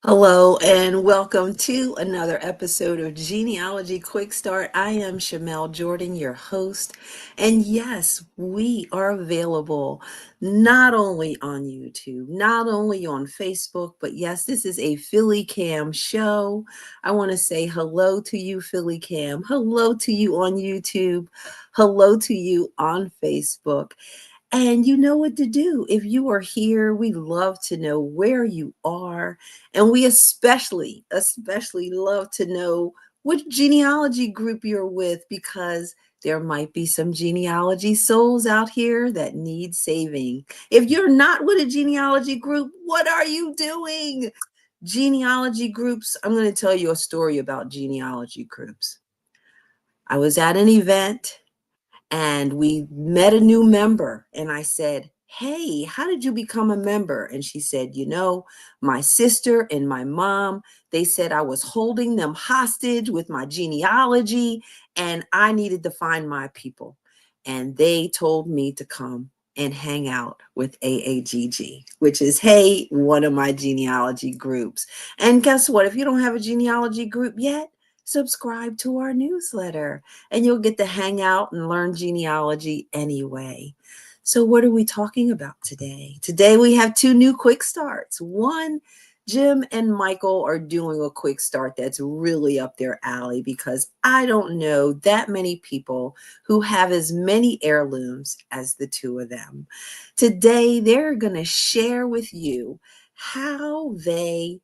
Hello and welcome to another episode of Genealogy Quick Start. I am Shamel Jordan, your host. And yes, we are available not only on YouTube, not only on Facebook, but yes, this is a Philly Cam show. I want to say hello to you, Philly Cam. Hello to you on YouTube. Hello to you on Facebook. And you know what to do. If you are here, we love to know where you are. And we especially love to know which genealogy group you're with because there might be some genealogy souls out here that need saving. If you're not with a genealogy group, what are you doing? Genealogy groups, I'm going to tell you a story about genealogy groups. I was at an event and we met a new member and I said, "Hey, how did you become a member?" And she said, my sister and my mom, they said I was holding them hostage with my genealogy and I needed to find my people, and they told me to come and hang out with AAGG, which is, hey, one of my genealogy groups. And guess what? If you don't have a genealogy group yet, subscribe to our newsletter and you'll get to hang out and learn genealogy anyway. So, what are we talking about today? Today, we have two new quick starts. One, Jim and Michael are doing a quick start that's really up their alley because I don't know that many people who have as many heirlooms as the two of them. Today, they're going to share with you how they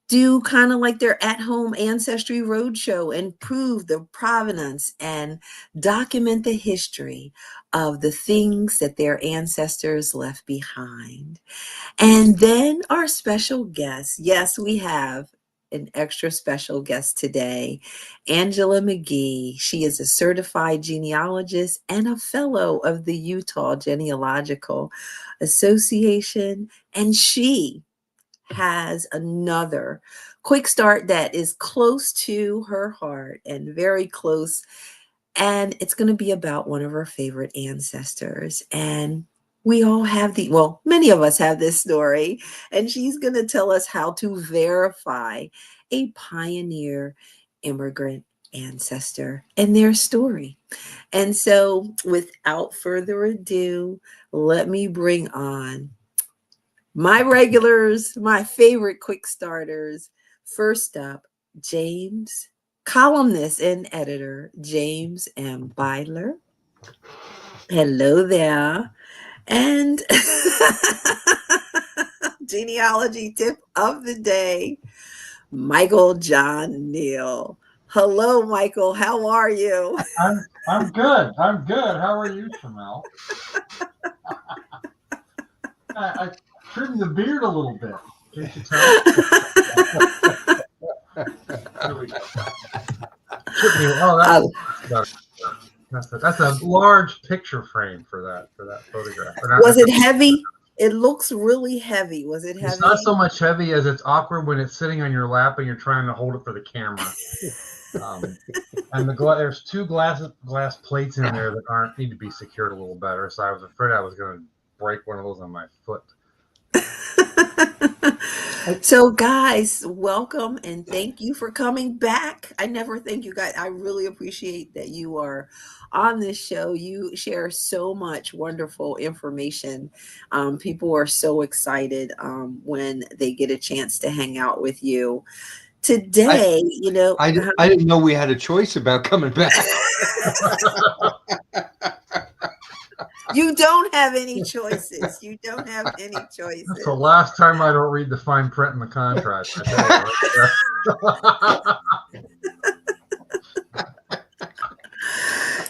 do kind of like their at-home ancestry roadshow and prove the provenance and document the history of the things that their ancestors left behind. And then our special guest, yes, we have an extra special guest today, Angela McGhie. She is a certified genealogist and a fellow of the Utah Genealogical Association, and she has another quick start that is close to her heart and very close. And it's going to be about one of her favorite ancestors. And we all have many of us have this story. And she's going to tell us how to verify a pioneer immigrant ancestor and their story. And so, without further ado, let me bring on my regulars, my favorite quick starters. First up, James, columnist and editor, James M. Beidler. Hello there. And genealogy tip of the day, Michael John Neill. Hello, Michael. How are you? I'm good. I'm good. How are you, Shamel? I trimmed the beard a little bit. Can't you tell? There we go. Oh, that's a large picture frame for that photograph. Was it heavy? It looks really heavy. Was it heavy? It's not so much heavy as it's awkward when it's sitting on your lap and you're trying to hold it for the camera. And there's two glass plates in there that need to be secured a little better. So I was afraid I was going to break one of those on my foot. So, guys, welcome and thank you for coming back. I never thank you guys. I really appreciate that you are on this show. You share so much wonderful information. People are so excited when they get a chance to hang out with you. Today, I didn't know we had a choice about coming back. You don't have any choices. You don't have any choices. It's the last time I don't read the fine print in the contract.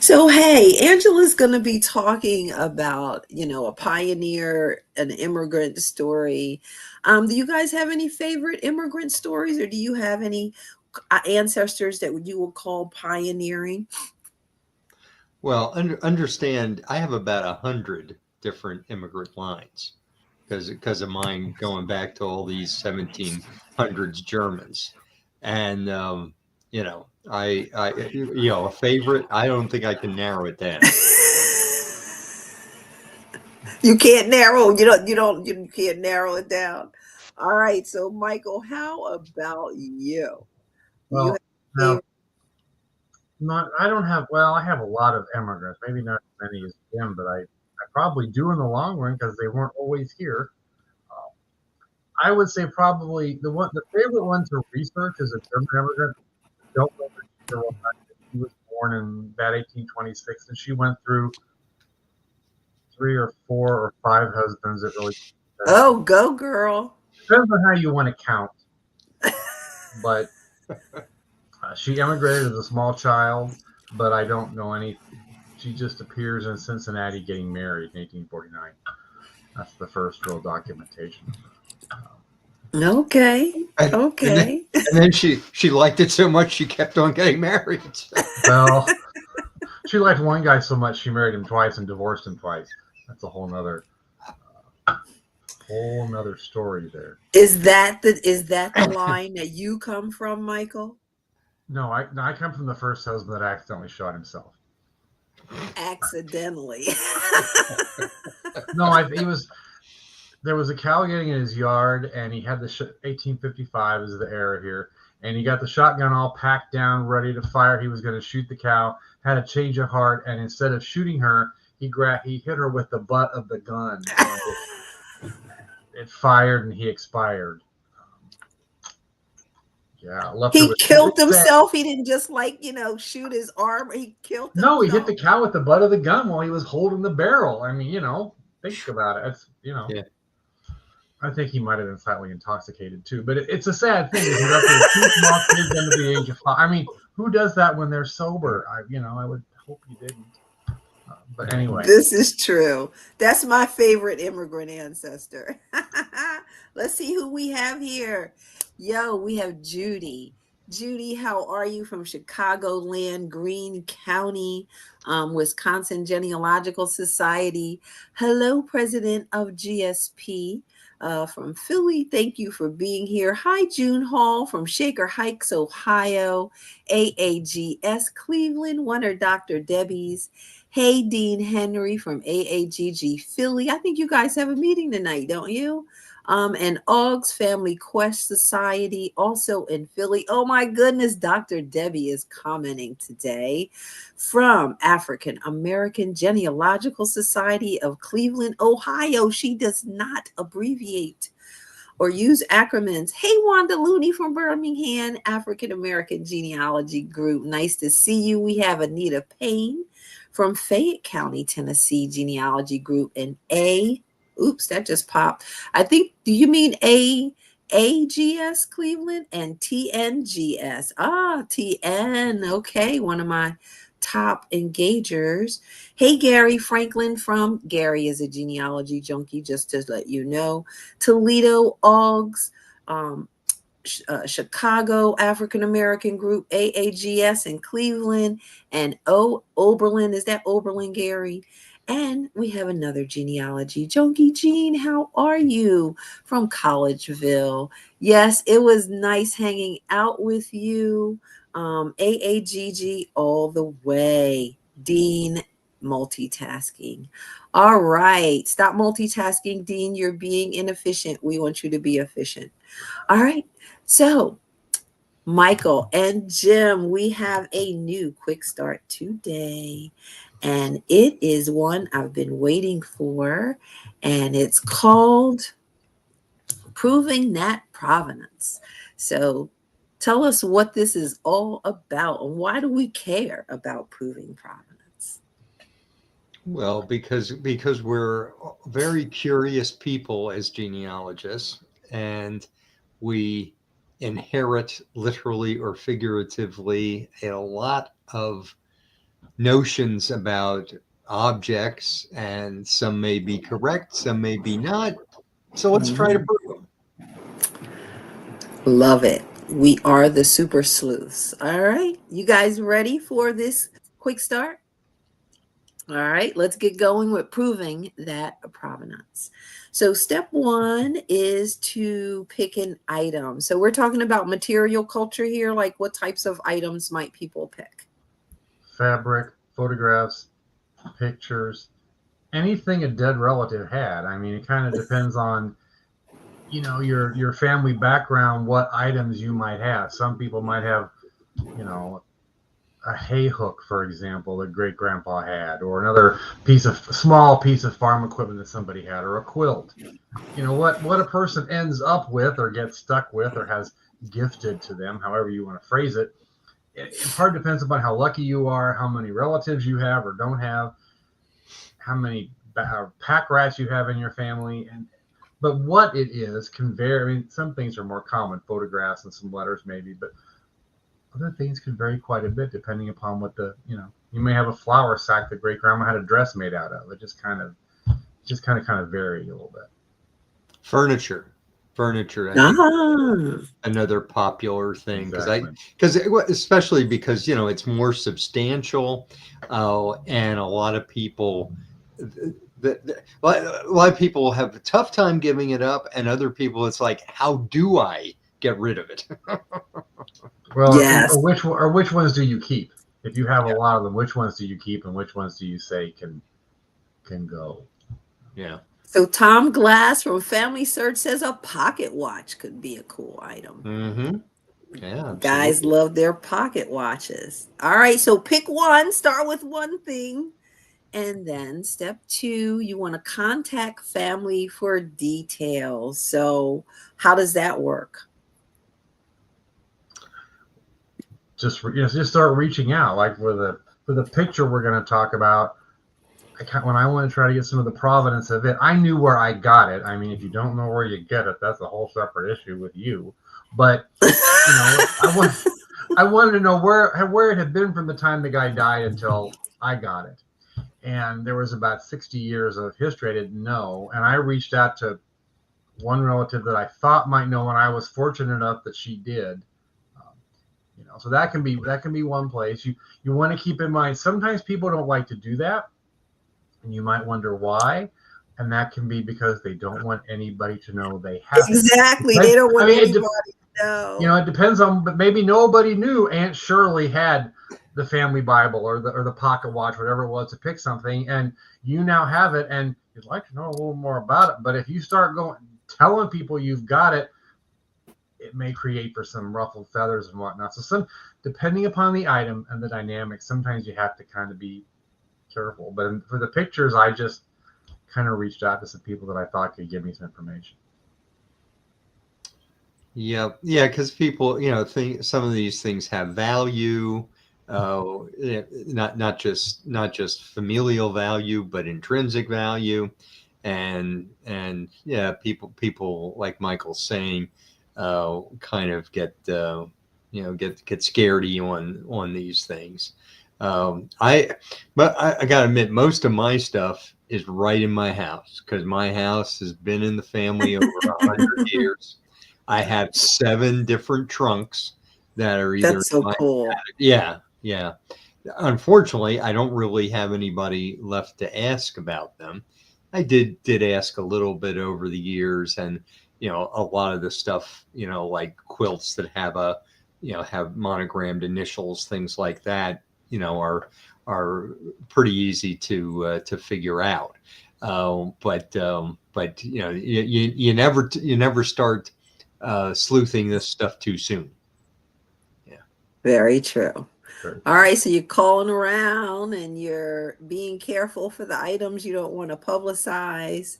So, hey, Angela's going to be talking about, a pioneer, an immigrant story. Do you guys have any favorite immigrant stories, or do you have any ancestors that you would call pioneering? Well, understand, I have about 100 different immigrant lines because of mine going back to all these 1700s Germans, and a favorite. I don't think I can narrow it down. You can't narrow. You can't narrow it down. All right. So, Michael, how about you? Do you have Well, a now, favorite? not I don't have. Well, I have a lot of immigrants. Maybe not as many as Jim, but I probably do in the long run because they weren't always here. Uh, I would say probably the favorite one to research is a German immigrant. Don't know that she or not. She was born in about 1826, and she went through 3 or 4 or 5 husbands. It really depends. Oh, go girl. Depends on how you want to count. But she immigrated as a small child, but I don't know any. She just appears in Cincinnati getting married in 1849. That's the first real documentation of her. Okay. And, and then Okay. and then she liked it so much she kept on getting married. Well, she liked one guy so much she married him twice and divorced him twice. That's a whole nother story there. Is that the line that you come from, Michael? No, I come from the first husband that accidentally shot himself. Accidentally. No, he was there was a cow getting in his yard, and he had the 1855 is the era here, and he got the shotgun all packed down, ready to fire. He was going to shoot the cow, had a change of heart, and instead of shooting her, he hit her with the butt of the gun, and it fired, and he expired. Yeah, left her He with two killed big sad. himself. He didn't just shoot his arm. He killed No, he hit himself. the cow with the butt of the gun while he was holding the barrel. I mean, think about it. Yeah. I think he might have been slightly intoxicated too, but it's a sad thing. He left with 2 small kids under the age of 5. I mean, who does that when they're sober? I would hope he didn't. But anyway, This is true. That's my favorite immigrant ancestor. Let's see who we have here. Yo, we have Judy. Judy, how are you from Chicagoland, Greene County, Wisconsin Genealogical Society? Hello, President of GSP. From Philly, thank you for being here. Hi, June Hall from Shaker Heights, Ohio. AAGS Cleveland, one are Dr. Debbie's. Hey, Dean Henry from AAGG Philly. I think you guys have a meeting tonight, don't you? And Oggs Family Quest Society, also in Philly. Oh my goodness, Dr. Debbie is commenting today from African American Genealogical Society of Cleveland, Ohio. She does not abbreviate or use acronyms. Hey, Wanda Looney from Birmingham, African American Genealogy Group. Nice to see you. We have Anita Payne from Fayette County, Tennessee Genealogy Group, and oops, that just popped. I think, do you mean AGS Cleveland and TNGS? TN. Okay, one of my top engagers. Hey, Gary Franklin from Gary is a genealogy junkie, just to let you know. Toledo Oggs, Chicago African American Group, AAGS in Cleveland, and Oberlin. Is that Oberlin, Gary? And we have another genealogy. Junkie Jean, how are you? From Collegeville. Yes, it was nice hanging out with you. AAGG all the way. Dean, multitasking. All right. Stop multitasking, Dean. You're being inefficient. We want you to be efficient. All right. So, Michael and Jim, we have a new quick start today. And it is one I've been waiting for. And it's called Proving That Provenance. So, tell us what this is all about and why do we care about proving provenance? Well, because we're very curious people as genealogists, and we inherit literally or figuratively a lot of notions about objects, and some may be correct, some may be not. So let's try to prove them. Love it. We are the super sleuths. All right. You guys ready for this quick start? All right, let's get going with proving that provenance. So, step one is to pick an item. So, we're talking about material culture here. Like, what types of items might people pick? fabric, photographs, pictures, anything a dead relative had. I mean, it kind of depends on, your family background, what items you might have. Some people might have, you know, a hay hook, for example, that great grandpa had, or another small piece of farm equipment that somebody had, or a quilt. What a person ends up with, or gets stuck with, or has gifted to them, however you want to phrase it. In part depends upon how lucky you are, how many relatives you have or don't have, how many pack rats you have in your family, but what it is can vary. I mean, some things are more common, photographs and some letters maybe, but other things can vary quite a bit depending upon what you may have a flour sack that great grandma had a dress made out of. It just kind of vary a little bit. Furniture, I think, Ah, another popular thing, Exactly. because especially because it's more substantial, and a lot of people. A lot of people have a tough time giving it up, and other people, it's like, how do I get rid of it? Well, yes. which ones do you keep? If you have a Yeah. lot of them, which ones do you keep, and which ones do you say can go? Yeah. So Tom Glass from Family Search says a pocket watch could be a cool item. Mm-hmm. Yeah, Guys absolutely. love their pocket watches. All right, so pick one, start with one thing. And then step 2, you want to contact family for details. So how does that work? Just start reaching out. Like for the picture we're going to talk about, when I want to try to get some of the provenance of it, I knew where I got it. I mean, if you don't know where you get it, that's a whole separate issue with you. But I wanted to know where it had been from the time the guy died until I got it. And there was about 60 years of history I didn't know. And I reached out to one relative that I thought might know, and I was fortunate enough that she did. So that can be one place. You want to keep in mind, sometimes people don't like to do that, and you might wonder why. And that can be because they don't want anybody to know they have it. Exactly. They don't I want mean, anybody to know. it depends on, but maybe nobody knew Aunt Shirley had the family Bible or the pocket watch, whatever it was, to pick something, and you now have it, and you'd like to know a little more about it. But if you start telling people you've got it, it may create for some ruffled feathers and whatnot. So depending upon the item and the dynamics, sometimes you have to kind of be careful. But for the pictures, I just kind of reached out to some people that I thought could give me some information. Yeah, because people, think some of these things have value, not just familial value, but intrinsic value, and yeah, people like Michael's saying, kind of get scaredy on these things. But I gotta admit, most of my stuff is right in my house, because my house has been in the family over 100 years. I have 7 different trunks that are either That's so cool. yeah. Unfortunately, I don't really have anybody left to ask about them. I did ask a little bit over the years, and a lot of the stuff, like quilts that have have monogrammed initials, things like that, are prettle easy to figure out. But you never start sleuthing this stuff too soon. Yeah. Very true. Sure. All right, so you're calling around and you're being careful for the items you don't want to publicize,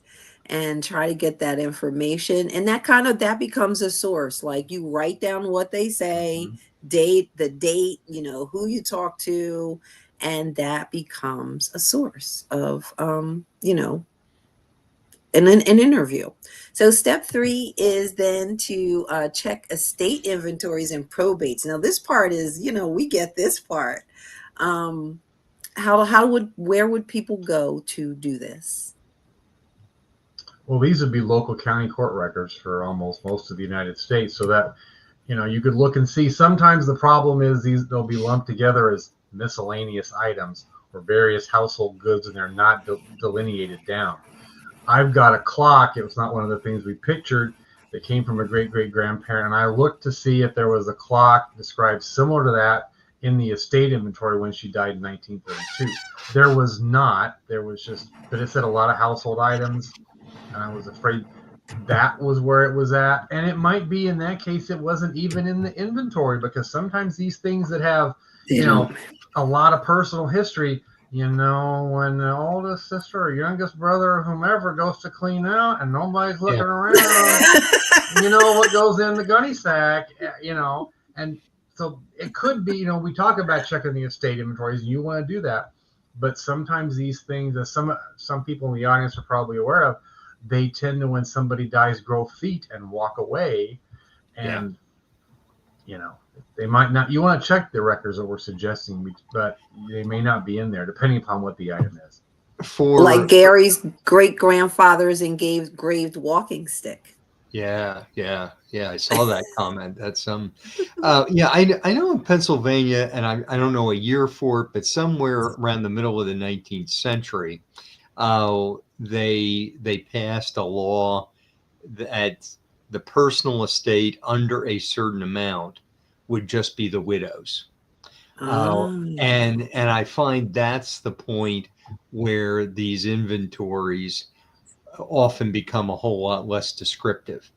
and try to get that information. And that becomes a source. Like, you write down what they say, the date, who you talk to, and that becomes a source of an interview. So step 3 is then to check estate inventories and probates. Now this part is, we get this part. Where would people go to do this? Well, these would be local county court records for almost most of the United States, so that you could look and see. Sometimes the problem is they'll be lumped together as miscellaneous items or various household goods, and they're not delineated down. I've got a clock. It was not one of the things we pictured, that came from a great great grandparent, and I looked to see if there was a clock described similar to that in the estate inventory when she died in 1932. There was not. There was just, but it said a lot of household items, and I was afraid that was where it was at. And it might be in that case it wasn't even in the inventory, because sometimes these things that have, They you know, don't. a lot of personal history, you know, when the oldest sister or youngest brother or whomever goes to clean out and nobody's looking Yeah. around, you know what goes in the gunny sack, you know. And so it could be, you know, we talk about checking the estate inventories, and you want to do that, but sometimes these things, as some people in the audience are probably aware of, they tend to, when somebody dies, grow feet and walk away. And you know, they might not, you want to check the records that we're suggesting, but they may not be in there depending upon what the item is. Like For Gary's great grandfather's engraved walking stick. Yeah. I saw that comment. That's yeah. I know in Pennsylvania, and I don't know a year for it, but somewhere around the middle of the 19th century, they passed a law that the personal estate under a certain amount would just be the widow's. Uh, Ah. and I find that's the point where these inventories often become a whole lot less descriptive,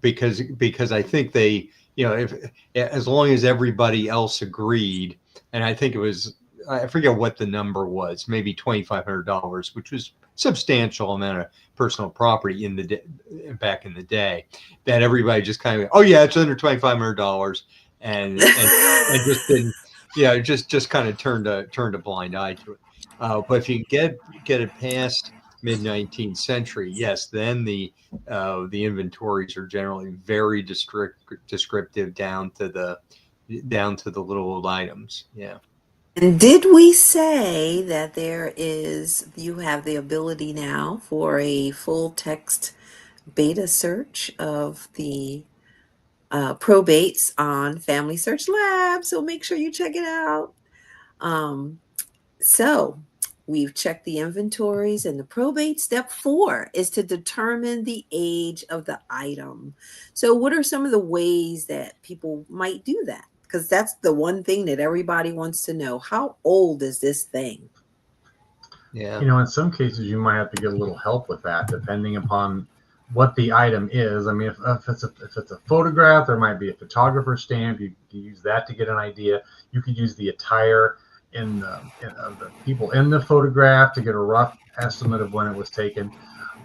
because I think they, you know, if as long as everybody else agreed, and I think it was, I forget what the number was, maybe $2,500, which was substantial amount of personal property in the back in the day, that everybody just kind of, oh yeah, it's under $2,500, and just didn't, just kind of turned a blind eye to it. But if you get it past mid 19th century, yes, then the inventories are generally very descriptive down to the little items. Yeah. And did we say that you have the ability now for a full text beta search of the probates on Family Search Lab? So make sure you check it out. Um, So we've checked the inventories, and the probate. Step 4 is to determine the age of the item. So, what are some of the ways that people might do that? Because that's the one thing that everybody wants to know. How old is this thing? Yeah. You know, in some cases, you might have to get a little help with that, depending upon what the item is. I mean, if it's a photograph, there might be a photographer stamp. You can use that to get an idea. You could use the attire of the people in the photograph to get a rough estimate of when it was taken.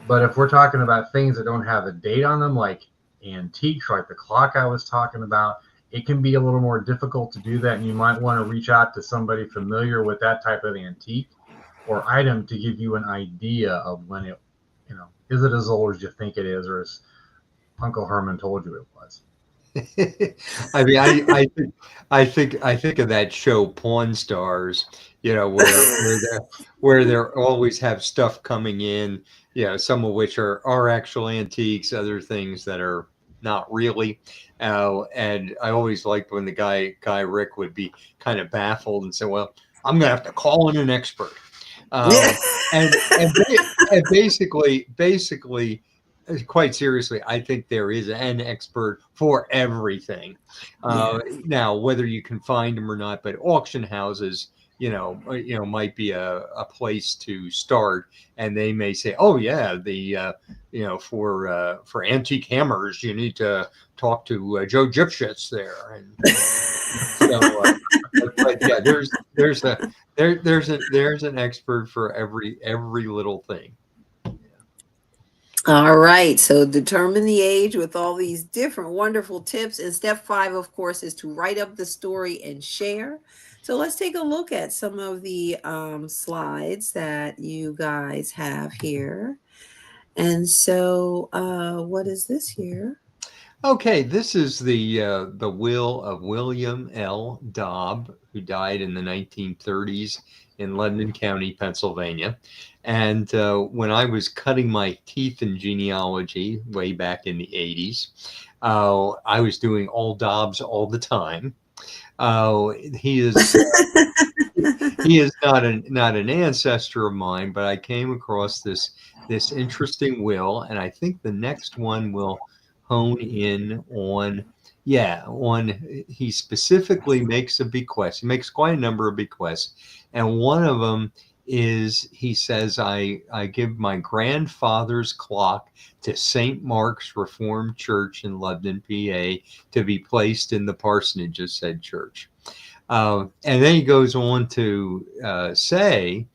But if we're talking about things that don't have a date on them, like antiques, like the clock I was talking about, it can be a little more difficult to do that. And you might want to reach out to somebody familiar with that type of antique or item to give you an idea of when it, you know, is it as old as you think it is, or as Uncle Herman told you it was? I mean, I think of that show Pawn Stars, you know, where they always have stuff coming in, you know, some of which are actual antiques, other things that are not really. And I always liked when the guy Rick would be kind of baffled and say, "Well, I'm gonna have to call in an expert." Yeah. Um, and basically, quite seriously, I think there is an expert for everything. Yeah. Now, whether you can find them or not, but auction houses, might be a place to start, and they may say, "Oh yeah, for antique hammers, you need to talk to Joe Gypshitz there." But yeah, there's an expert for every little thing. All right. So determine the age with all these different wonderful tips. And step 5, of course, is to write up the story and share. So let's take a look at some of the slides that you guys have here. And so, what is this here? Okay, this is the will of William L. Dobb, who died in the 1930s in London County, Pennsylvania. And when I was cutting my teeth in genealogy way back in the 80s, I was doing all Dobbs all the time. He is not an ancestor of mine, but I came across this interesting will, and I think the next one will hone in on, he specifically makes a bequest. He makes quite a number of bequests. And one of them is, he says, I give my grandfather's clock to St. Mark's Reformed Church in London, PA, to be placed in the parsonage of said church. And then he goes on to say,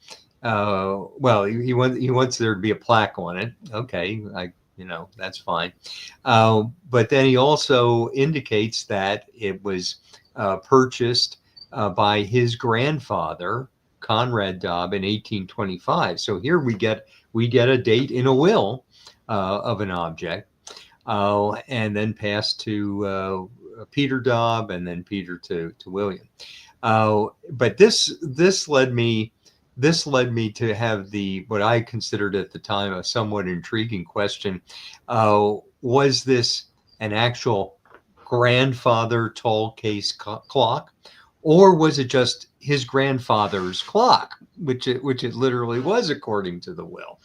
well, he wants there to be a plaque on it. Okay, that's fine. But then he also indicates that it was purchased by his grandfather, Conrad Dobb, in 1825. So here we get a date in a will of an object, and then passed to Peter Dobb, and then Peter to William. But this led me to have what I considered at the time a somewhat intriguing question. Was this an actual grandfather tall case clock, or was it just his grandfather's clock, which it literally was according to the will?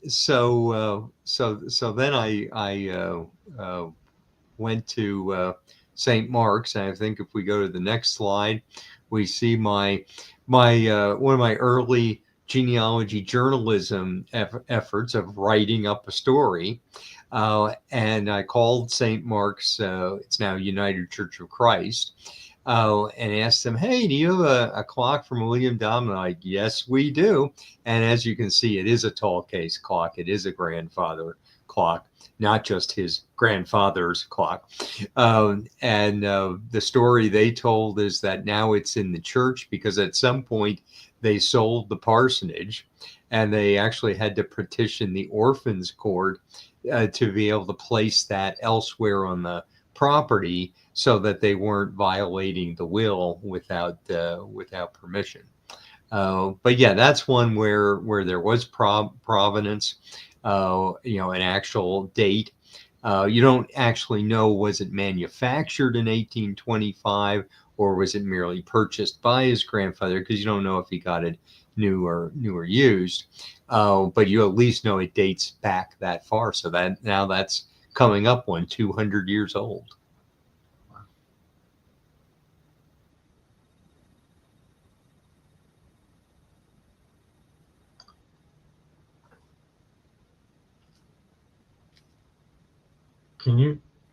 So then I went to St. Mark's, and I think if we go to the next slide, we see my one of my early genealogy journalism efforts of writing up a story. And I called St. Mark's, it's now United Church of Christ, and asked them, hey, do you have a clock from William Dobb? And like, yes, we do. And as you can see, it is a tall case clock. It is a grandfather clock, not just his grandfather's clock. And the story they told is that now it's in the church because at some point they sold the parsonage, and they actually had to petition the orphans court to be able to place that elsewhere on the property so that they weren't violating the will without permission. But yeah, that's one where there was provenance, an actual date. You don't actually know, was it manufactured in 1825 or was it merely purchased by his grandfather? Because you don't know if he got it new or used. But you at least know it dates back that far. So that now that's coming up on 200 years old.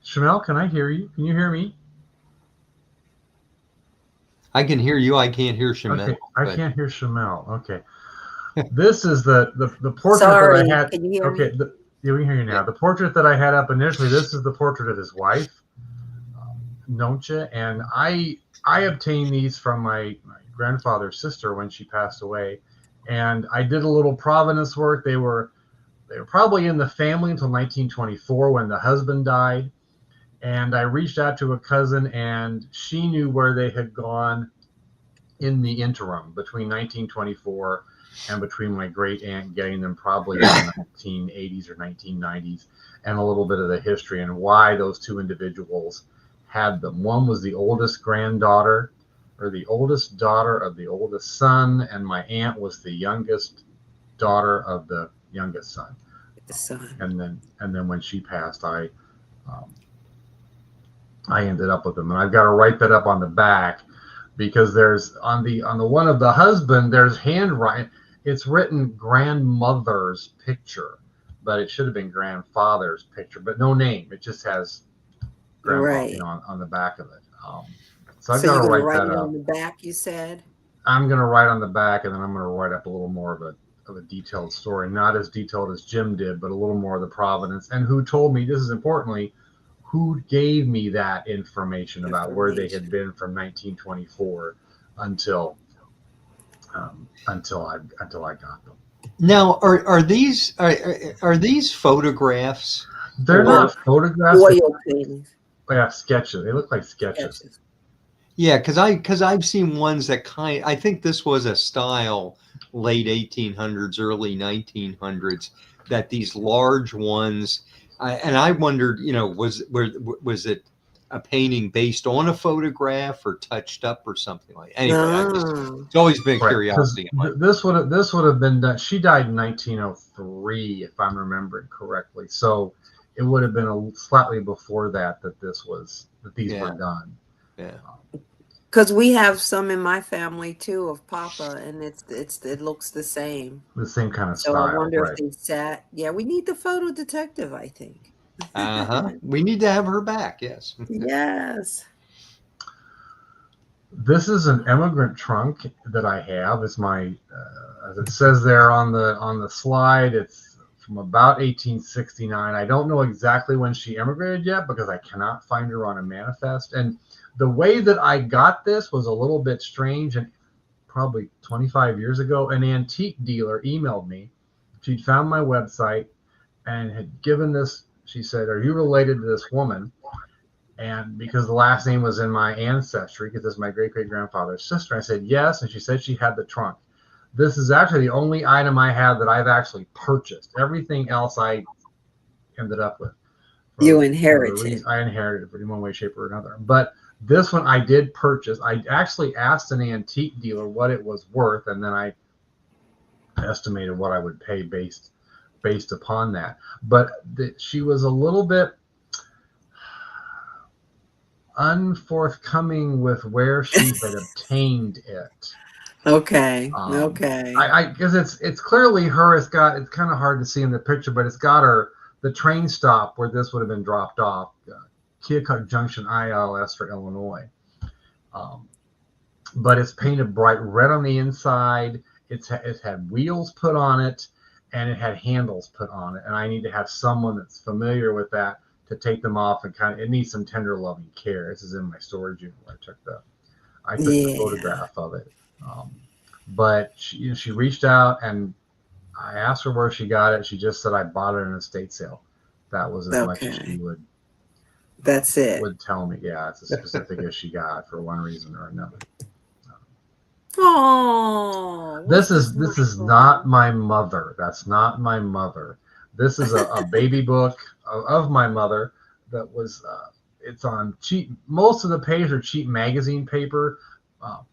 Shamel, can I hear you? Can you hear me? I can hear you. I can't hear Shamel. Okay, I can't hear Shamel. Okay. This is the portrait Sorry, that I had. can you hear Okay, me? yeah, we can hear you now. The portrait that I had up initially, this is the portrait of his wife, Noncha, and I obtained these from my grandfather's sister when she passed away, and I did a little provenance work. They were probably in the family until 1924 when the husband died. And I reached out to a cousin, and she knew where they had gone in the interim between 1924 and between my great aunt getting them probably in the 1980s or 1990s, and a little bit of the history and why those two individuals had them. One was the oldest granddaughter or the oldest daughter of the oldest son, and my aunt was the youngest daughter of the youngest son. The son. And then when she passed, I ended up with them, and I've got to write that up on the back because there's on the one of the husband, there's handwriting. It's written grandmother's picture, but it should have been grandfather's picture, but no name. It just has grandpa, Right. On the back of it. So I've So got you're to going to write write that it up. on the back, you said? I'm going to write on the back, and then I'm going to write up a little more of a detailed story, not as detailed as Jim did, but a little more of the provenance and who told me. This is importantly, who gave me that information about where they had been from 1924 until I got them. Now, are these photographs? They're not photographs. Oil paintings. Yeah, sketches. They look like sketches. Yeah, because I've seen ones that I think this was a style late 1800s, early 1900s, that these large ones. And I wondered, was it a painting based on a photograph or touched up or something like that? Anyway, it's always been a curiosity. This would have been done. She died in 1903, if I'm remembering correctly. So it would have been slightly before that these were Yeah. done. Yeah. Because we have some in my family too of Papa, and it looks the same. The same kind of So I style, wonder if right? they sat. Yeah, we need the photo detective, I think. Uh-huh. We need to have her back. Yes. Yes. This is an immigrant trunk that I have. It's my, as it says there on the slide, it's from about 1869. I don't know exactly when she immigrated yet because I cannot find her on a manifest. And the way that I got this was a little bit strange. And probably 25 years ago, an antique dealer emailed me. She'd found my website and had given this. She said, "Are you related to this woman?" And because the last name was in my ancestry, because it's my great great grandfather's sister, I said yes. And she said she had the trunk. This is actually the only item I have that I've actually purchased. Everything else I ended up with You for the reason inherited. I inherited it in one way, shape, or another. But this one I did purchase. I actually asked an antique dealer what it was worth, and then I estimated what I would pay based upon that. But she was a little bit unforthcoming with where she had obtained it. Okay. Um, Okay. I because it's clearly her. It's kind of hard to see in the picture, but it's got the train stop where this would have been dropped off, Keokuk Junction ILS for Illinois. Um, but it's painted bright red on the inside. It had wheels put on it, and it had handles put on it. And I need to have someone that's familiar with that to take them off and it needs some tender loving care. This is in my storage unit where I took the Yeah. photograph of it. But she reached out and I asked her where she got it. She just said I bought it in an estate sale. That was as much as she Okay. would That's it. tell me. Yeah, it's as specific as she got for one reason or another. Oh, what's This this, is Michael? not my mother. That's not my mother. This is a baby book of my mother that was. It's on cheap. Most of the pages are cheap magazine paper,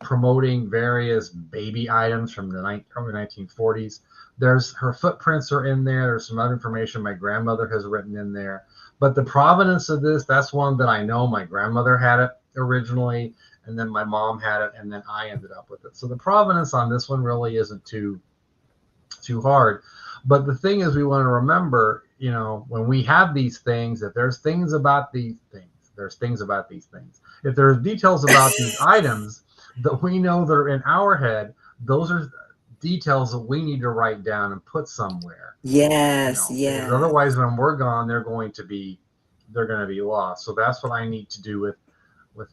promoting various baby items from the early 1940s. There's her footprints are in there. There's some other information my grandmother has written in there. But the provenance of this, that's one that I know my grandmother had it originally, and then my mom had it, and then I ended up with it. So the provenance on this one really isn't too hard. But the thing is, we want to remember, when we have these things, if there's things about these things, there's things about these things. If there's details about these items that we know that are in our head, those are details that we need to write down and put somewhere. Yes, Because yes. otherwise, when we're gone, they're going to be lost. So that's what I need to do with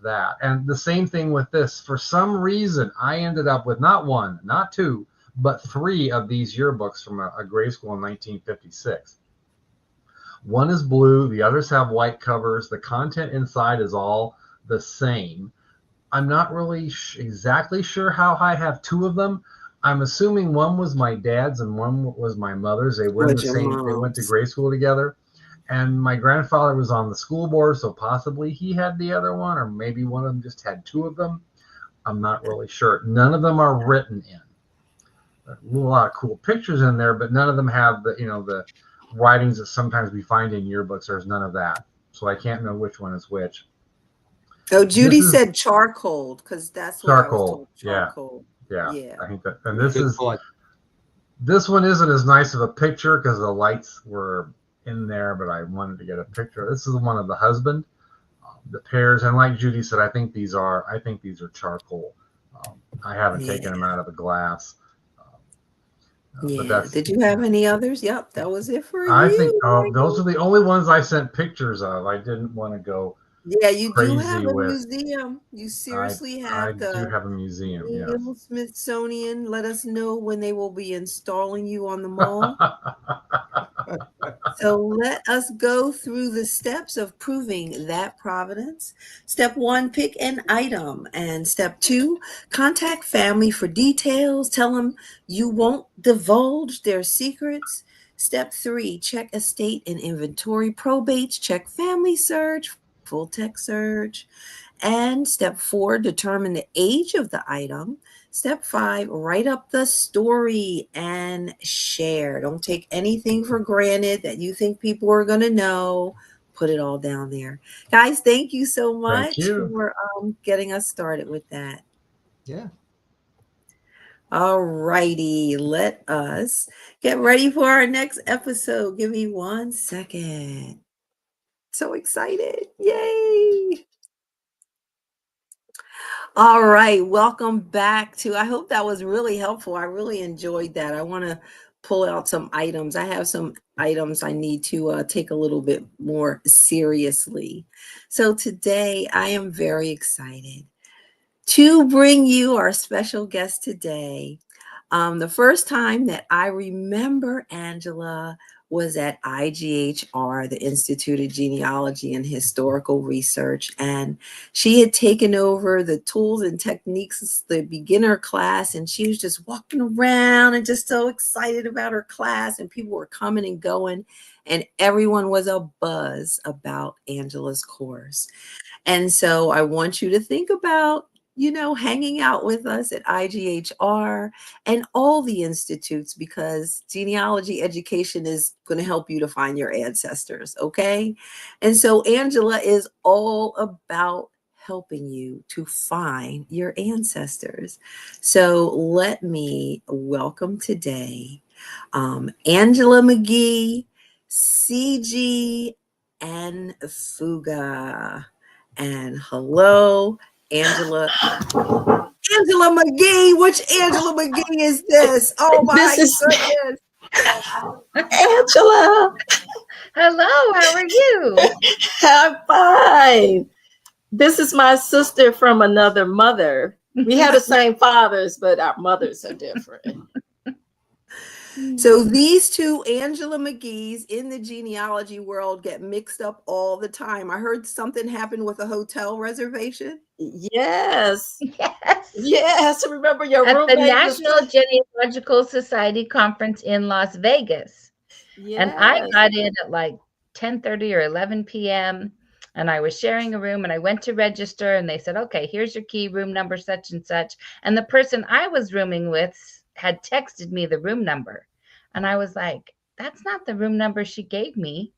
that. And the same thing with this. For some reason, I ended up with not one, not two, but three of these yearbooks from a grade school in 1956. One is blue, the others have white covers. The content inside is all the same. I'm not really exactly sure how I have two of them. I'm assuming one was my dad's and one was my mother's. They were in the Was your same, they went to mom's. grade school together. And my grandfather was on the school board, so possibly he had the other one, or maybe one of them just had two of them. I'm not really sure. None of them are written in. A lot of cool pictures in there, but none of them have the writings that sometimes we find in yearbooks. There's none of that, so I can't know which one is which. Oh, This Judy is said charcoal because that's what I was charcoal. told. Yeah, Charcoal. yeah. Yeah. I think that, and Yeah. Good thought. this one isn't as nice of a picture because the lights were in there, but I wanted to get a picture. This is the one of the husband, the pears, and like Judy said, I think these are charcoal. I haven't taken them Yeah. out of the glass, but Yeah. that's. Did you have any others? Yep, that was it for I think you, those Michael. are the only ones I sent pictures of. I didn't want to go Yeah, you do have crazy a with. museum. You seriously I have do the have a museum, yes. Neill Smithsonian. Let us know when they will be installing you on the mall. So let us go through the steps of proving that provenance. Step 1, pick an item. And step 2, contact family for details. Tell them you won't divulge their secrets. Step 3, check estate and inventory probates. Check family search. full text search. And step 4, determine the age of the item. Step 5, write up the story and share. Don't take anything for granted that you think people are going to know. Put it all down there. Guys, thank you so Thank much you. for getting us started with that. Yeah. All righty, let us get ready for our next episode. Give me 1 second. So excited. Yay. All right, welcome back to. I hope that was really helpful. I really enjoyed that. I want to pull out some items. I have some items I need to take a little bit more seriously. So today I am very excited to bring you our special guest today. The first time that I remember Angela was at IGHR, the Institute of Genealogy and Historical Research, and she had taken over the tools and techniques, the beginner class, and she was just walking around and just so excited about her class, and people were coming and going, and everyone was a buzz about Angela's course. And so I want you to think about, hanging out with us at IGHR and all the institutes, because genealogy education is going to help you to find your ancestors. Okay. And so Angela is all about helping you to find your ancestors. So let me welcome today Angela McGhie, CG, and FUGA. And hello, Angela. Angela McGhie. Which Angela McGhie is this? Oh my goodness. Angela. Hello, how are you? I'm fine. This is my sister from another mother. We have the same fathers, but our mothers are different. So these two Angela McGhees in the genealogy world get mixed up all the time. I heard something happened with a hotel reservation. Yes. Yes. Yes. Remember your At the roommate? National Genealogical Society Conference in Las Vegas. Yes. And I got in at like 10:30 or 11 p.m. And I was sharing a room and I went to register and they said, okay, here's your key, room number such and such. And the person I was rooming with had texted me the room number. And I was like, that's not the room number she gave me.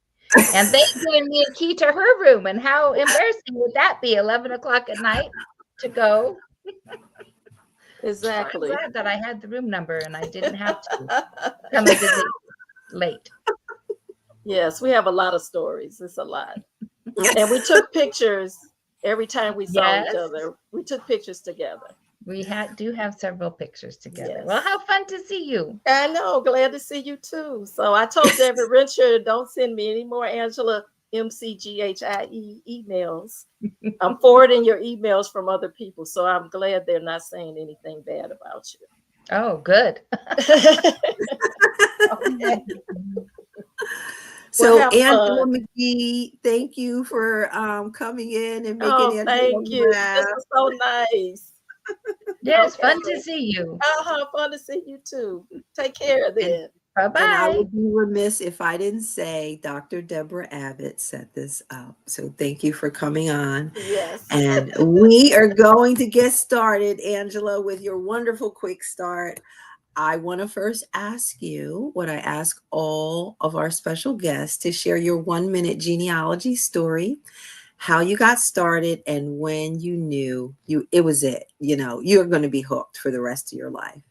And they gave me a key to her room. And how embarrassing would that be, 11 o'clock at night to go? Exactly. I'm glad that I had the room number and I didn't have to come and visit late. Yes, we have a lot of stories. It's a lot. And we took pictures every time we saw each other. We took pictures together. We do have several pictures together. Yes. Well, how fun to see you. I know. Glad to see you too. So I told David Richard, don't send me any more Angela McGhie emails. I'm forwarding your emails from other people. So I'm glad they're not saying anything bad about you. Oh, good. Okay. So Well, Angela McGhie, thank you for coming in and making thank you. laugh. This is so nice. Yes, fun to see you. Fun to see you too. Take care then. Bye-bye. And I would be remiss if I didn't say Dr. Deborah Abbott set this up. So thank you for coming on. Yes. And we are going to get started, Angela, with your wonderful quick start. I want to first ask you what I ask all of our special guests, to share your 1-minute genealogy story, how you got started, and when you knew it was it. You're going to be hooked for the rest of your life.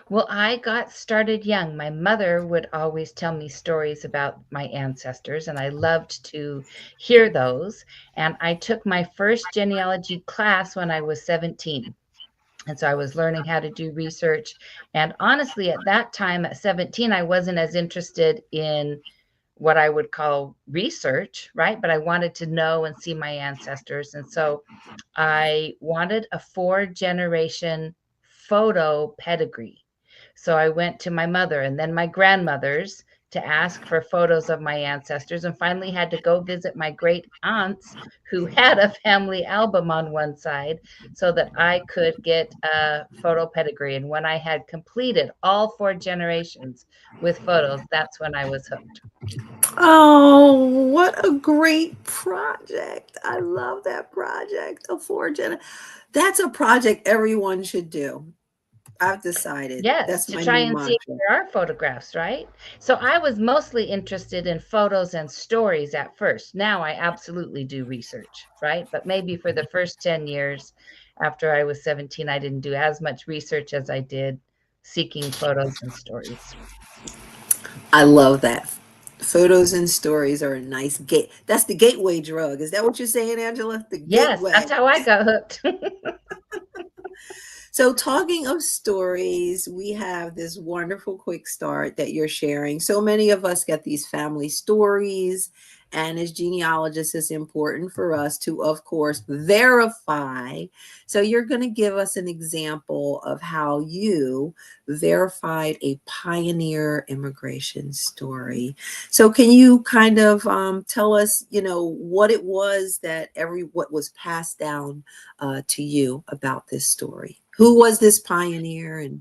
Well, I got started young. My mother would always tell me stories about my ancestors, and I loved to hear those. And I took my first genealogy class when I was 17. And so I was learning how to do research. And honestly, at that time, at 17, I wasn't as interested in what I would call research, right? But I wanted to know and see my ancestors. And so I wanted a 4-generation photo pedigree. So I went to my mother and then my grandmother's to ask for photos of my ancestors, and finally had to go visit my great aunts who had a family album on one side so that I could get a photo pedigree. And when I had completed all 4 generations with photos, that's when I was hooked. Oh, what a great project. I love that project. That's a project everyone should do. I've decided. Yes, That's to my try new and see if mantra. there are photographs, right? So I was mostly interested in photos and stories at first. Now I absolutely do research, right? But maybe for the first 10 years after I was 17, I didn't do as much research as I did seeking photos and stories. I love that. Photos and stories are a nice gate. That's the gateway drug. Is that what you're saying, Angela? The Yes, gateway. that's how I got hooked. So, talking of stories, we have this wonderful quick start that you're sharing. So many of us get these family stories, and as genealogists, it's important for us to, of course, verify. So, you're going to give us an example of how you verified a pioneer immigration story. So, can you kind of tell us, what it was that what was passed down to you about this story? Who was this pioneer? And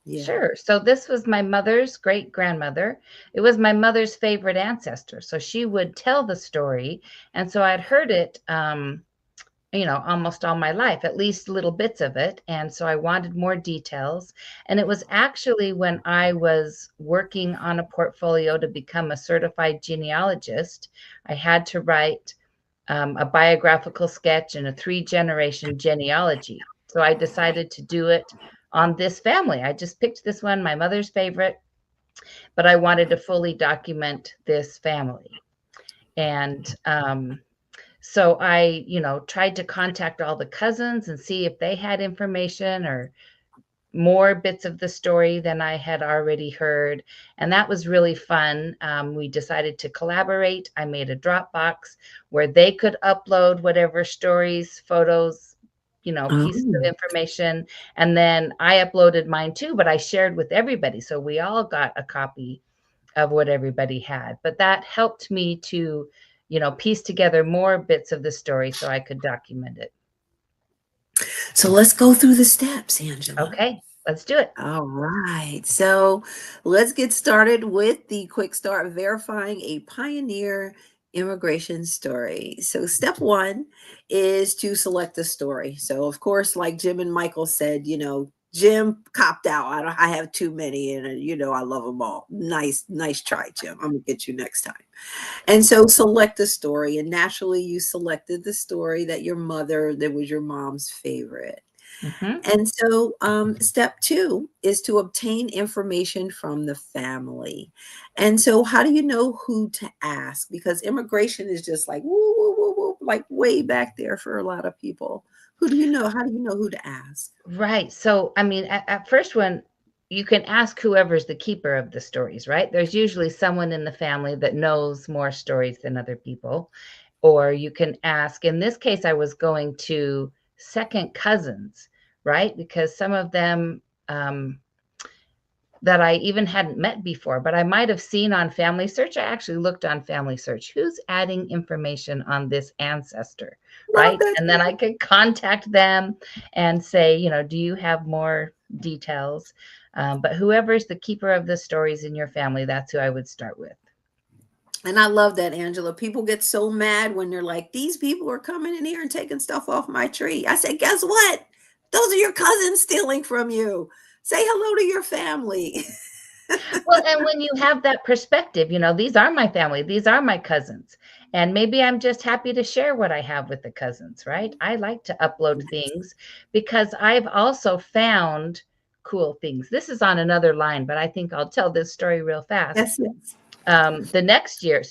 yeah. Sure. So this was my mother's great grandmother. It was my mother's favorite ancestor. So she would tell the story. And so I'd heard it, almost all my life, at least little bits of it. And so I wanted more details. And it was actually when I was working on a portfolio to become a certified genealogist, I had to write a biographical sketch and a 3-generation genealogy. So I decided to do it on this family. I just picked this one, my mother's favorite, but I wanted to fully document this family. And so I, tried to contact all the cousins and see if they had information or more bits of the story than I had already heard. And that was really fun. We decided to collaborate. I made a Dropbox where they could upload whatever stories, photos, pieces of information. And then I uploaded mine too, but I shared with everybody. So we all got a copy of what everybody had. But that helped me to, piece together more bits of the story so I could document it. So let's go through the steps, Angela. Okay, let's do it. All right. So let's get started with the quick start verifying a pioneer immigration story. So step 1 is to select a story. So of course, like Jim and Michael said, Jim copped out. I have too many, and I love them all. Nice try, Jim. I'm gonna get you next time. And so select a story, and naturally you selected the story that was your mom's favorite. Mm-hmm. And so step 2 is to obtain information from the family. And so how do you know who to ask? Because immigration is just like woo, woo, woo, woo, like way back there for a lot of people. Who do you know? How do you know who to ask? Right. So, I mean, at first one, you can ask whoever's the keeper of the stories, right? There's usually someone in the family that knows more stories than other people. Or you can ask, in this case, I was going to second cousins, right? Because some of them that I even hadn't met before, but I might have seen on Family Search. I actually looked on Family Search. Who's adding information on this ancestor, right? And then I could contact them and say, do you have more details? But whoever's the keeper of the stories in your family, that's who I would start with. And I love that, Angela. People get so mad when they're like, these people are coming in here and taking stuff off my tree. I say, guess what? Those are your cousins stealing from you. Say hello to your family. Well, and when you have that perspective, these are my family, these are my cousins. And maybe I'm just happy to share what I have with the cousins, right? I like to upload things because I've also found cool things. This is on another line, but I think I'll tell this story real fast. Yes. The next year.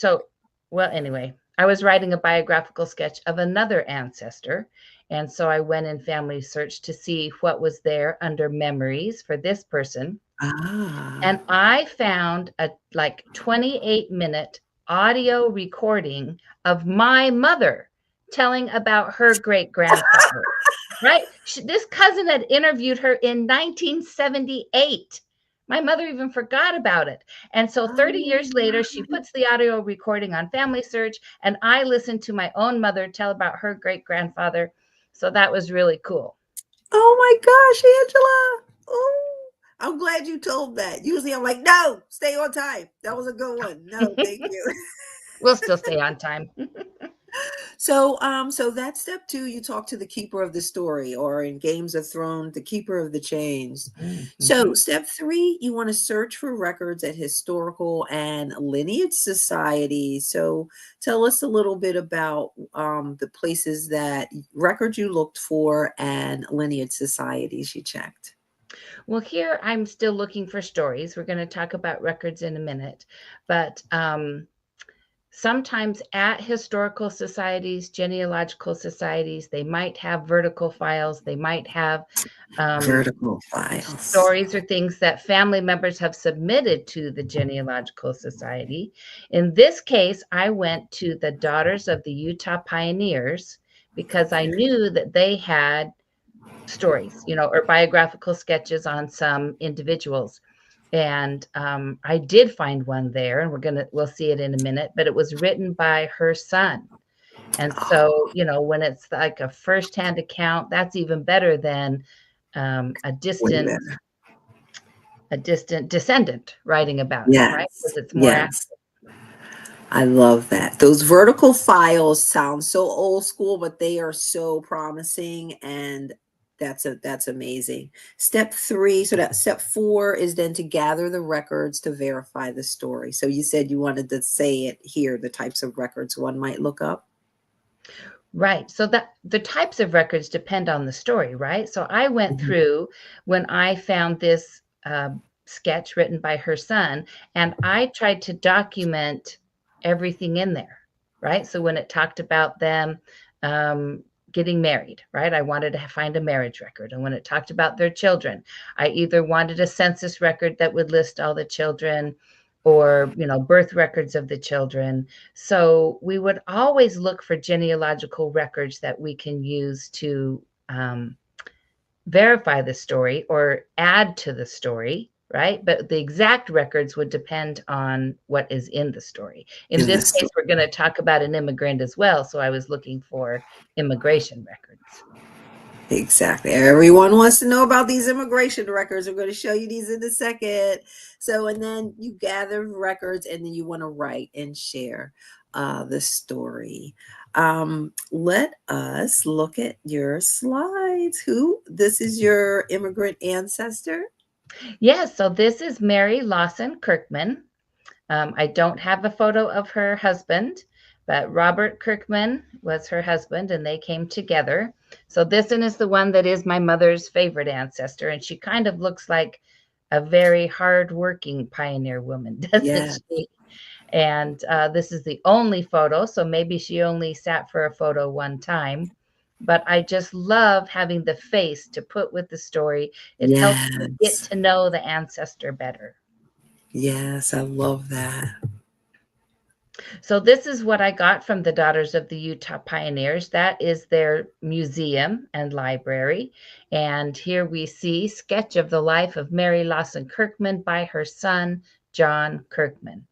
Anyway, I was writing a biographical sketch of another ancestor. And so I went in Family Search to see what was there under memories for this person. And I found a 28-minute audio recording of my mother telling about her great grandfather, right? This cousin had interviewed her in 1978. My mother even forgot about it. And so 30 years later, she puts the audio recording on Family Search, and I listened to my own mother tell about her great-grandfather. So that was really cool. Oh my gosh, Angela. Oh, I'm glad you told that. Usually I'm like, no, stay on time. That was a good one. No, thank you. We'll still stay on time. So that's step 2. You talk to the keeper of the story, or in Games of Thrones, the keeper of the chains. So step 3, you want to search for records at historical and lineage societies. So tell us a little bit about the places that records you looked for and lineage societies you checked. Well, here I'm still looking for stories. We're going to talk about records in a minute, but sometimes at historical societies, genealogical societies, they might have vertical files. They might have Vertical files. stories or things that family members have submitted to the Genealogical Society. In this case, I went to the Daughters of the Utah Pioneers because I knew that they had stories, or biographical sketches on some individuals. And I did find one there, and we'll see it in a minute, but it was written by her son. And so, when it's like a firsthand account, that's even better than a distant descendant writing about it, right? Because it's more accurate. I love that. Those vertical files sound so old school, but they are so promising, and that's amazing. Step 3, so that step 4 is then to gather the records to verify the story. So you said you wanted to say it here, the types of records one might look up. Right. So that the types of records depend on the story, right? So I went through when I found this sketch written by her son, and I tried to document everything in there, right? So when it talked about them getting married, right? I wanted to find a marriage record. And when it talked about their children, I either wanted a census record that would list all the children, or birth records of the children. So we would always look for genealogical records that we can use to verify the story or add to the story, right? But the exact records would depend on what is in the story. In this case, we're going to talk about an immigrant as well. So I was looking for immigration records. Exactly. Everyone wants to know about these immigration records. We're going to show you these in a second. So, and then you gather records, and then you want to write and share the story. Let us look at your slides. This is your immigrant ancestor? Yes. So this is Mary Lawson Kirkman. I don't have a photo of her husband, but Robert Kirkman was her husband, and they came together. So this one is the one that is my mother's favorite ancestor, and she kind of looks like a very hardworking pioneer woman, doesn't she? And this is the only photo, so maybe she only sat for a photo one time. But I just love having the face to put with the story. It helps me get to know the ancestor better. Yes, I love that. So this is what I got from the Daughters of the Utah Pioneers. That is their museum and library. And here we see sketch of the life of Mary Lawson Kirkman by her son, John Kirkman.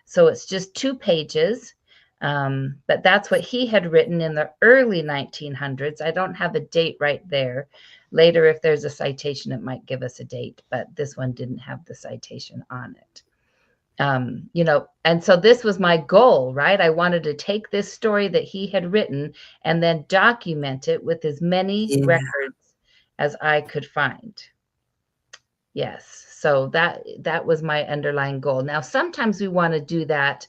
So it's just 2 pages, but that's what he had written in the early 1900s. I don't have a date right there. Later, if there's a citation, it might give us a date, but this one didn't have the citation on it. And so this was my goal, right? I wanted to take this story that he had written and then document it with as many records as I could find. Yes. So that was my underlying goal. Now, sometimes we want to do that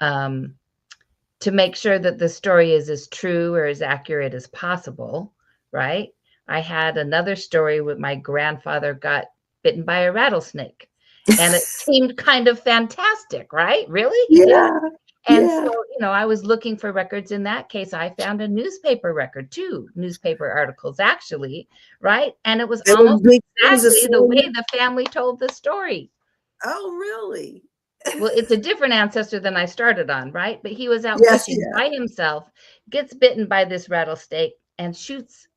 to make sure that the story is as true or as accurate as possible, right? I had another story with my grandfather got bitten by a rattlesnake. And it seemed kind of fantastic, right? Really? He did. And so, I was looking for records. In that case, I found a newspaper record, 2 newspaper articles, actually, right? And it was almost exactly the way the family told the story. Oh, really? Well, it's a different ancestor than I started on, right? But he was out fishing by himself, gets bitten by this rattlesnake, and shoots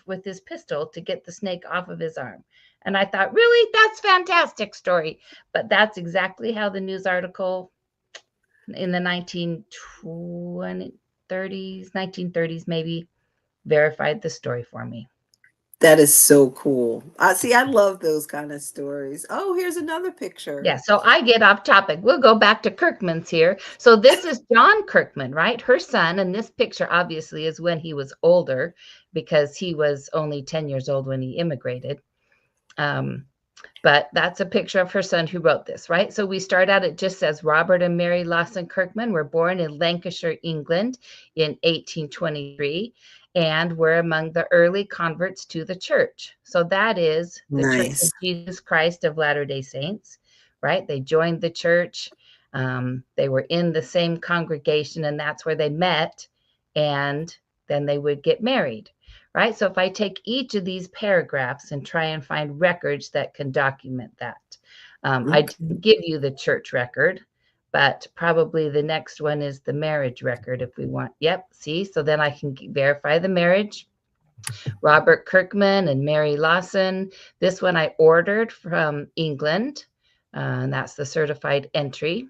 with his pistol to get the snake off of his arm. And I thought, really? That's fantastic story. But that's exactly how the news article in the 1930s maybe, verified the story for me. That is so cool. I see. I love those kind of stories. Oh, here's another picture. Yeah, so I get off topic. We'll go back to Kirkman's here. So this is John Kirkman, right? Her son. And this picture obviously is when he was older, because he was only 10 years old when he immigrated. But that's a picture of her son who wrote this, right? So we start out, it just says Robert and Mary Lawson Kirkman were born in Lancashire, England in 1823, and were among the early converts to the church. So that is the Church of Nice. Jesus Christ of Latter-day Saints, right? They joined the church. They were in the same congregation, and that's where they met, and then they would get married. Right? So if I take each of these paragraphs and try and find records that can document that. I didn't give you the church record, but probably the next one is the marriage record if we want. Yep, see? So then I can verify the marriage. Robert Kirkman and Mary Lawson. This one I ordered from England, and that's the certified entry.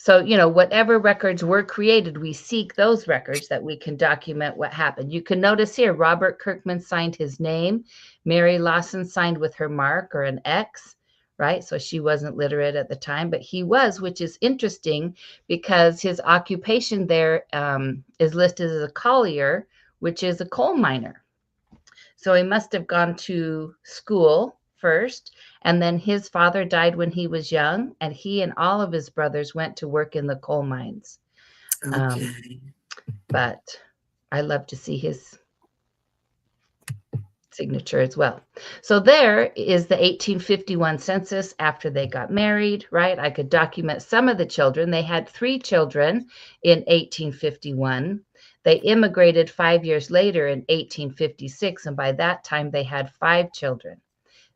So, whatever records were created, we seek those records that we can document what happened. You can notice here, Robert Kirkman signed his name. Mary Lawson signed with her mark or an X, right? So she wasn't literate at the time, but he was, which is interesting because his occupation there is listed as a collier, which is a coal miner. So he must have gone to school first, and then his father died when he was young, and he and all of his brothers went to work in the coal mines. Okay. But I love to see his signature as well. So there is the 1851 census after they got married, right? I could document some of the children. They had 3 children in 1851. They immigrated 5 years later in 1856, and by that time they had 5 children.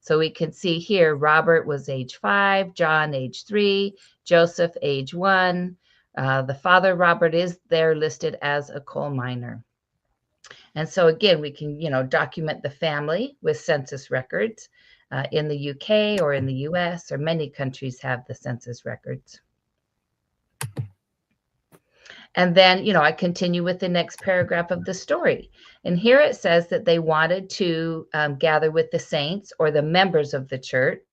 So we can see here, Robert was age 5, John age 3, Joseph age 1. The father, Robert, is there listed as a coal miner. And so again, we can, document the family with census records in the UK or in the US, or many countries have the census records. And then, I continue with the next paragraph of the story. And here it says that they wanted to gather with the saints or the members of the church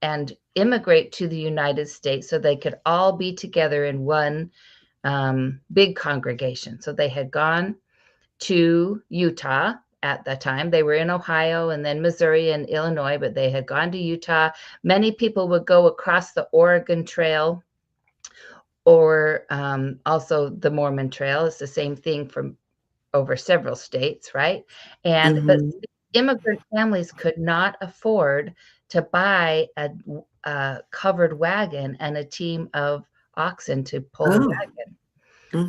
and immigrate to the United States so they could all be together in one big congregation. So they had gone to Utah at that time. They were in Ohio and then Missouri and Illinois, but they had gone to Utah. Many people would go across the Oregon Trail or also the Mormon Trail. It's the same thing from over several states, right? But immigrant families could not afford to buy a covered wagon and a team of oxen to pull the wagon.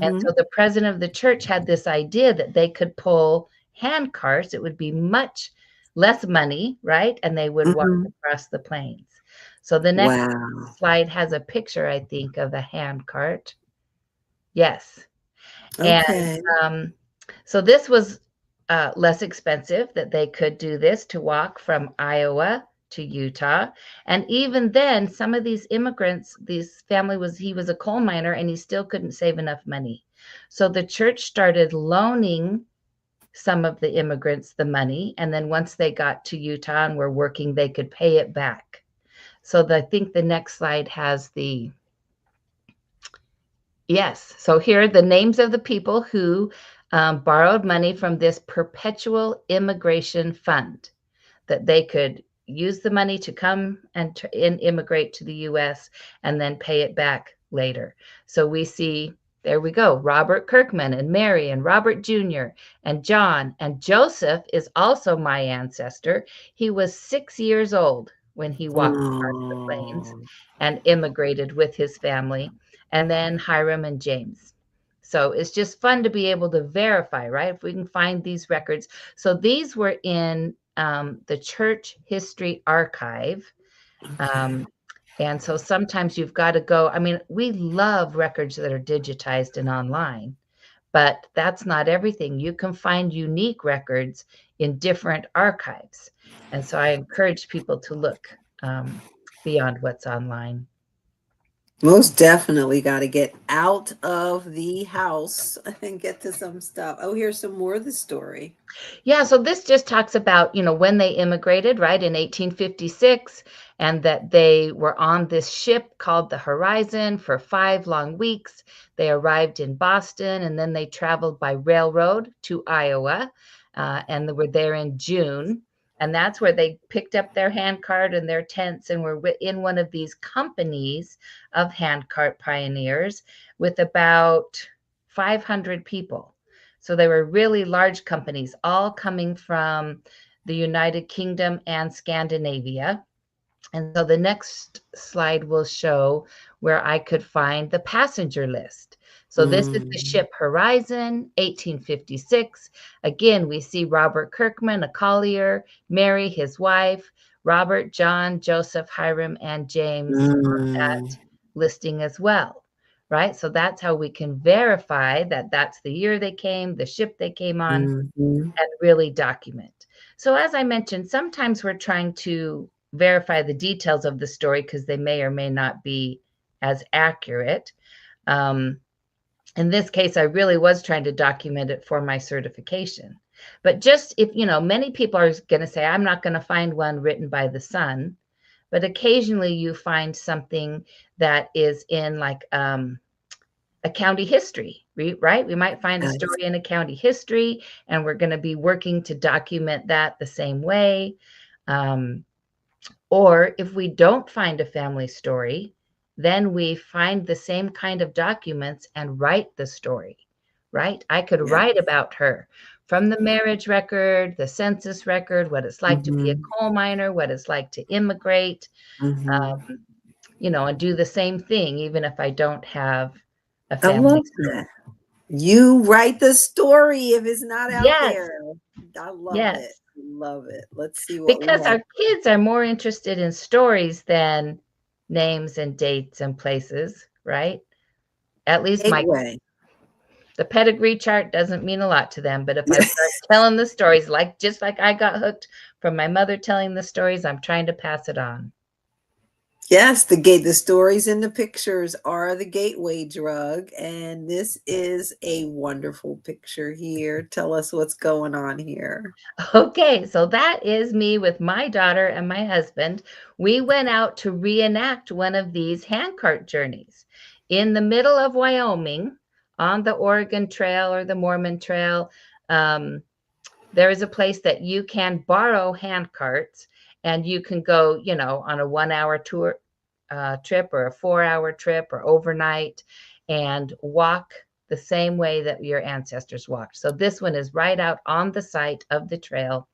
And so the president of the church had this idea that they could pull hand carts. It would be much less money, right? And they would walk across the plains. So the next slide has a picture, I think, of a hand cart. Yes. Okay. And so this was less expensive, that they could do this to walk from Iowa to Utah. And even then, some of these immigrants, he was a coal miner and he still couldn't save enough money. So the church started loaning some of the immigrants the money. And then once they got to Utah and were working, they could pay it back. So I think the next slide has yes. So here are the names of the people who borrowed money from this perpetual immigration fund, that they could use the money to come and immigrate to the U.S. and then pay it back later. So we see, there we go, Robert Kirkman and Mary and Robert Jr. and John, and Joseph is also my ancestor. He was 6 years old when he walked across the plains and immigrated with his family, and then Hiram and James. So it's just fun to be able to verify, right? If we can find these records. So these were in the Church History Archive. And so sometimes you've got to go. I mean, we love records that are digitized and online, but that's not everything. You can find unique records in different archives. And so I encourage people to look beyond what's online. Most definitely got to get out of the house and get to some stuff. Oh, here's some more of the story. Yeah, so this just talks about, when they immigrated, right, in 1856, and that they were on this ship called the Horizon for 5 long weeks. They arrived in Boston, and then they traveled by railroad to Iowa, and they were there in June. And that's where they picked up their handcart and their tents and were in one of these companies of handcart pioneers with about 500 people. So they were really large companies, all coming from the United Kingdom and Scandinavia. And so the next slide will show where I could find the passenger list. So this is the ship Horizon, 1856. Again, we see Robert Kirkman, a collier, Mary, his wife, Robert, John, Joseph, Hiram, and James on that listing as well. Right? So that's how we can verify that that's the year they came, the ship they came on, and really document. So as I mentioned, sometimes we're trying to verify the details of the story because they may or may not be as accurate. In this case, I really was trying to document it for my certification. But just if, many people are going to say, I'm not going to find one written by the son, but occasionally you find something that is in like a county history, right? We might find a story in a county history, and we're going to be working to document that the same way. Or if we don't find a family story, then we find the same kind of documents and write the story, right? I could write about her from the marriage record, the census record, what it's like to be a coal miner, what it's like to immigrate, and do the same thing, even if I don't have a family I love story. that. You write the story if it's not out Yes. there. I love Yes. it. Love it. Let's see what Because we have. our kids are more interested in stories than names and dates and places, right? At least the pedigree chart doesn't mean a lot to them, but if I start telling the stories, just like I got hooked from my mother telling the stories, I'm trying to pass it on. Yes, the stories and the pictures are the gateway drug, and this is a wonderful picture here. Tell us what's going on here. Okay, so that is me with my daughter and my husband. We went out to reenact one of these handcart journeys in the middle of Wyoming on the Oregon Trail or the Mormon Trail. There is a place that you can borrow handcarts, and you can go, on a 1-hour tour trip or a 4-hour trip or overnight and walk the same way that your ancestors walked. So this one is right out on the site of the trail.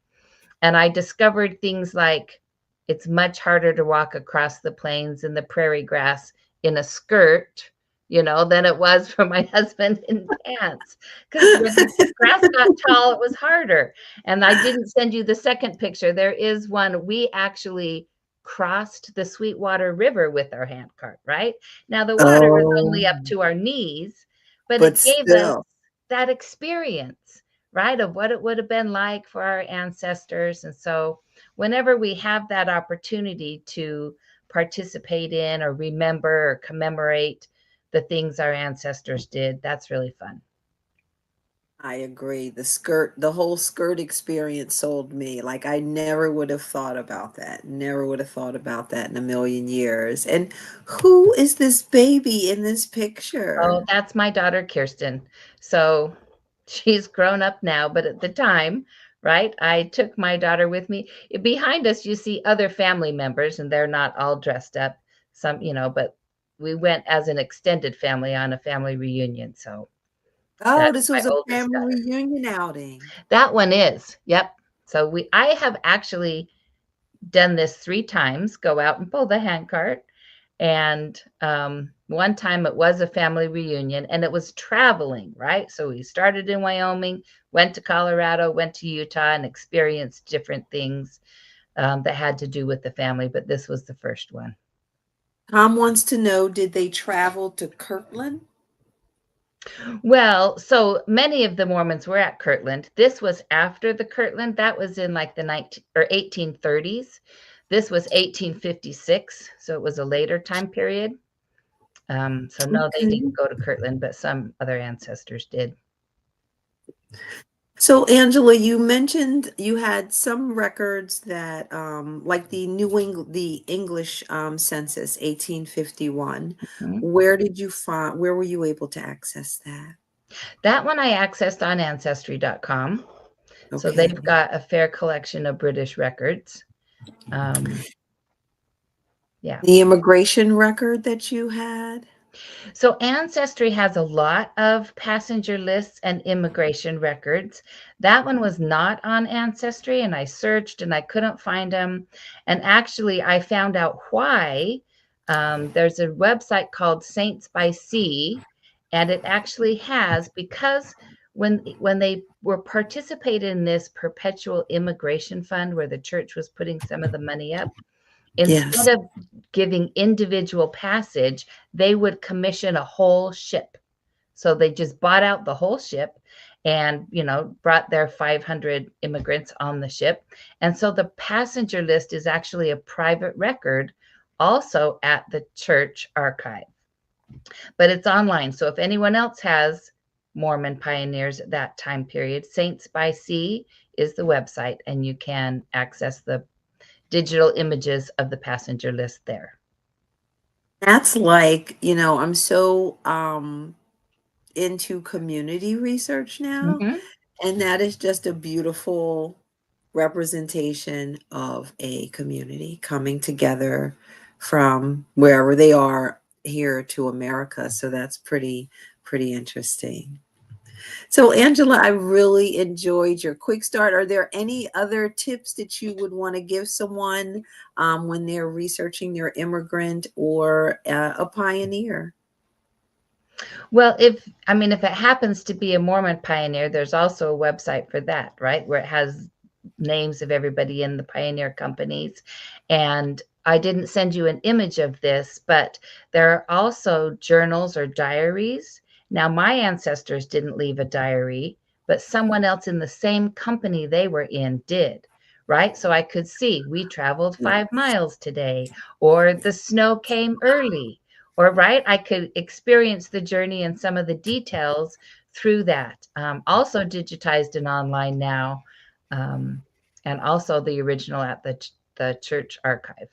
And I discovered things like it's much harder to walk across the plains and the prairie grass in a skirt, than it was for my husband in pants. Because when the grass got tall, it was harder. And I didn't send you the second picture. There is one. We actually crossed the Sweetwater River with our handcart, right? Now the water was only up to our knees, but it gave us that experience, right, of what it would have been like for our ancestors. And so whenever we have that opportunity to participate in or remember or commemorate the things our ancestors did, that's really fun. I agree. The whole skirt experience sold me. Like I never would have thought about that. Never would have thought about that in a million years. And who is this baby in this picture? Oh, that's my daughter, Kirsten. So she's grown up now, but at the time, right, I took my daughter with me. Behind us, you see other family members, and they're not all dressed up. Some, but we went as an extended family on a family reunion. So this was a family reunion outing. That one is. Yep. So I have actually done this 3 times, go out and pull the handcart. And one time it was a family reunion, and it was traveling, right? So we started in Wyoming, went to Colorado, went to Utah, and experienced different things that had to do with the family. But this was the first one. Tom wants to know, did they travel to Kirtland? Well, so many of the Mormons were at Kirtland. This was after the Kirtland. That was in like the 1830s. This was 1856, so it was a later time period. So no, they Okay. didn't go to Kirtland, but some other ancestors did. So, Angela, you mentioned you had some records that, like the English census, 1851. Mhm. Where were you able to access that? That one I accessed on ancestry.com. So Okay. they've got a fair collection of British records. Yeah. The immigration record that you had? So Ancestry has a lot of passenger lists and immigration records. That one was not on Ancestry, and I searched and I couldn't find them. And actually, I found out why. There's a website called Saints by Sea, and it actually has, because when they were participating in this perpetual immigration fund where the church was putting some of the money up, Yes. instead of giving individual passage, they would commission a whole ship. So they just bought out the whole ship and, brought their 500 immigrants on the ship. And so the passenger list is actually a private record also at the church archive, but it's online. So if anyone else has Mormon pioneers at that time period, Saints by Sea is the website, and you can access the digital images of the passenger list there. That's like, I'm so into community research now, Mm-hmm. and that is just a beautiful representation of a community coming together from wherever they are here to America. So that's pretty interesting. So, Angela, I really enjoyed your quick start. Are there any other tips that you would want to give someone when they're researching their immigrant or a pioneer? Well, if it happens to be a Mormon pioneer, there's also a website for that, right? Where it has names of everybody in the pioneer companies. And I didn't send you an image of this, but there are also journals or diaries. Now, my ancestors didn't leave a diary, but someone else in the same company they were in did, right? So I could see we traveled 5 miles today, or the snow came early, or right, I could experience the journey and some of the details through that. Also digitized and online now, and also the original at the church archive.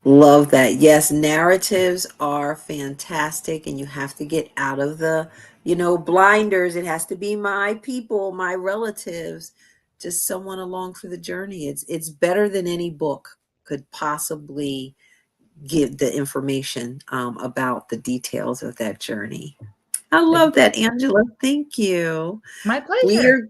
Love that. Yes, narratives are fantastic, and you have to get out of the, blinders. It has to be my people, my relatives, just someone along for the journey. It's better than any book could possibly give the information about the details of that journey. I love that, Angela. Thank you. My We pleasure. are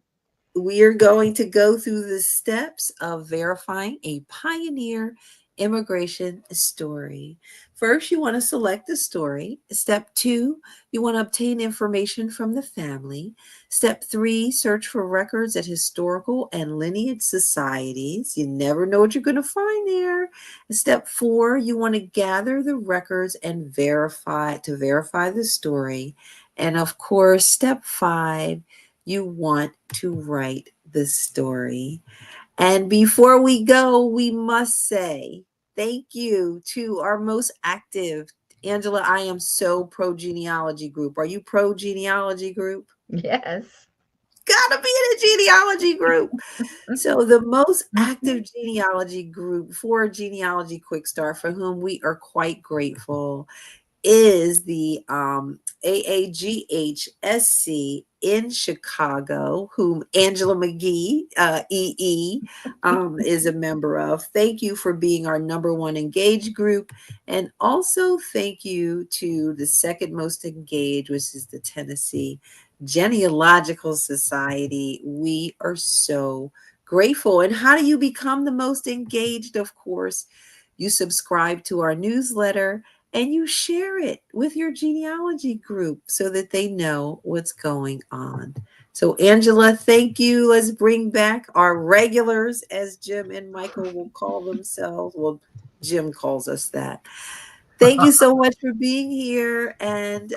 we are going to go through the steps of verifying a pioneer immigration story. First, you want to select the story. Step 2, you want to obtain information from the family. Step 3, search for records at historical and lineage societies. You never know what you're going to find there. Step 4, you want to gather the records and verify the story. And of course, step 5, you want to write the story. And before we go, we must say thank you to our most active. Angela, I am so pro genealogy group. Are you pro genealogy group? Yes. Gotta be in a genealogy group. So the most active genealogy group for Genealogy Quick Start, for whom we are quite grateful, is the AAGHSC in Chicago, whom Angela McGhie, EE, is a member of. Thank you for being our #1 engaged group. And also thank you to the second most engaged, which is the Tennessee Genealogical Society. We are so grateful. And how do you become the most engaged? Of course, you subscribe to our newsletter and you share it with your genealogy group so that they know what's going on. So, Angela, thank you. Let's bring back our regulars, as Jim and Michael will call themselves. Well, Jim calls us that. Thank you so much for being here. And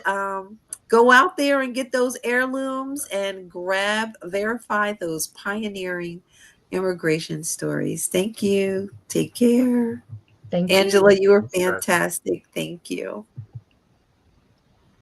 Go out there and get those heirlooms and verify those pioneering immigration stories. Thank you. Take care. Thank Angela, you. you were Thanks, guys. fantastic. Thank you.